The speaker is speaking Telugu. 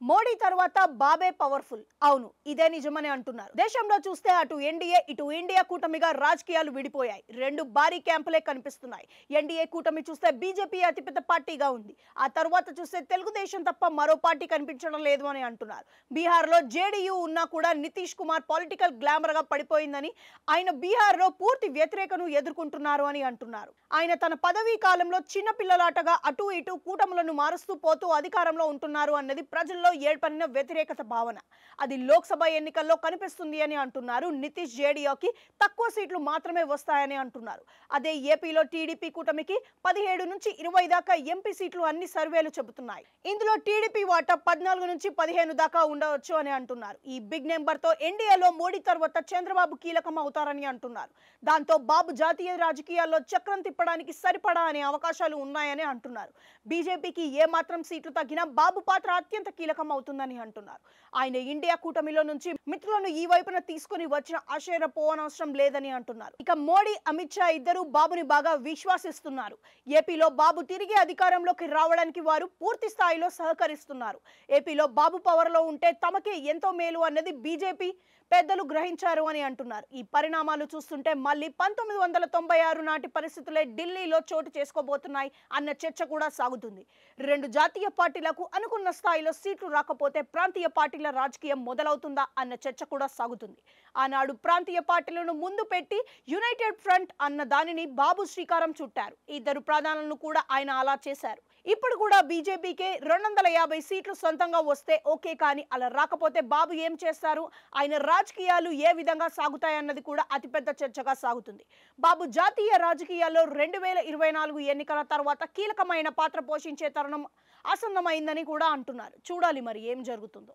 మోడీ తర్వాత బాబే పవర్ఫుల్. అవును, ఇదే నిజమని అంటున్నారు. దేశంలో చూస్తే అటు ఎన్డీఏ ఇటు ఇండియా కూటమిగా రాజకీయాలు విడిపోయాయి. రెండు భారీ క్యాంపులే కనిపిస్తున్నాయి. ఎన్డీఏ కూటమి చూస్తే బీజేపీ అతిపెద్ద పార్టీగా ఉంది. ఆ తర్వాత చూస్తే తెలుగుదేశం తప్ప మరో పార్టీ కనిపించడం లేదు అని అంటున్నారు. బీహార్లో జేడీయూ ఉన్నా కూడా నితీష్ కుమార్ పొలిటికల్ గ్లామర్ గా పడిపోయిందని, ఆయన బీహార్లో పూర్తి వ్యతిరేకను ఎదుర్కొంటున్నారు అని అంటున్నారు. ఆయన తన పదవీ కాలంలో చిన్న పిల్లలాటగా అటు ఇటు కూటములను మారుస్తూ పోతూ అధికారంలో ఉంటున్నారు అన్నది ప్రజల్లో ఏర్పడిన వ్యతిరేకత భావన. అది లోక్సభ ఎన్నికల్లో కనిపిస్తుంది అని అంటున్నారు. నితీష్ జేడీయూకి తక్కువ సీట్లు మాత్రమే వస్తాయని అంటున్నారు. అదే ఏపీలో టీడీపీ కూటమికి 17 నుంచి 20 దాకా ఎంపీ సీట్లు అన్ని సర్వేలు చెబుతున్నాయి. ఇందులో టీడీపీ వాటా 14 నుంచి 15 దాకా ఉండవచ్చు అని అంటున్నారు. ఈ బిగ్ నెంబర్ తో ఎన్డీఏలో మోడీ తర్వాత చంద్రబాబు కీలకం అవుతారని అంటున్నారు. దాంతో బాబు జాతీయ రాజకీయాల్లో చక్రం తిప్పడానికి సరిపడా అనే అవకాశాలు ఉన్నాయని అంటున్నారు. బీజేపీకి ఏ మాత్రం సీట్లు తగ్గినా బాబు పాత్ర అత్యంత కీలకం అవుతుందని అంటున్నారు. ఆయన ఇండియా కూటమిలో నుంచి మిత్రులను ఈ వైపున తీసుకుని వచ్చిన ఆశ్చర్యపోవనవసరం లేదని అంటున్నారు. ఇక మోడీ, అమిత్ షా ఇద్దరు బాబుని బాగా విశ్వాసిస్తున్నారు. ఏపీలో బాబు తిరిగి అధికారంలోకి రావడానికి వారు పూర్తి స్థాయిలో సహకరిస్తున్నారు. ఏపీలో బాబు పవర్ లో ఉంటే తమకే ఎంతో మేలు అన్నది బీజేపీ పెద్దలు గ్రహించారు అని అంటున్నారు. ఈ పరిణామాలు చూస్తుంటే మళ్ళీ 1996 నాటి పరిస్థితులే ఢిల్లీలో చోటు చేసుకోబోతున్నాయి అన్న చర్చ కూడా సాగుతుంది. రెండు జాతీయ పార్టీలకు అనుకున్న స్థాయిలో సీట్లు రాకపోతే ప్రాంతీయ పార్టీల రాజకీయం మొదలవుతుందా అన్న చర్చ కూడా సాగుతుంది. ఆనాడు ప్రాంతీయ పార్టీలను ముందు పెట్టి యునైటెడ్ ఫ్రంట్ అన్న దానిని బాబు శ్రీకారం చుట్టారు. ఇద్దరు ప్రధానులను కూడా ఆయన అలా చేశారు. ఇప్పుడు కూడా బీజేపీకే 250 సీట్లు సొంతంగా వస్తే ఓకే, కానీ అలా రాకపోతే బాబు ఏం చేస్తారు, ఆయన రాజకీయాలు ఏ విధంగా సాగుతాయన్నది కూడా అతిపెద్ద చర్చగా సాగుతుంది. బాబు జాతీయ రాజకీయాల్లో 2024 ఎన్నికల తర్వాత కీలకమైన పాత్ర పోషించే తరుణం ఆసన్నమైందని కూడా అంటున్నారు. చూడాలి మరి ఏం జరుగుతుందో.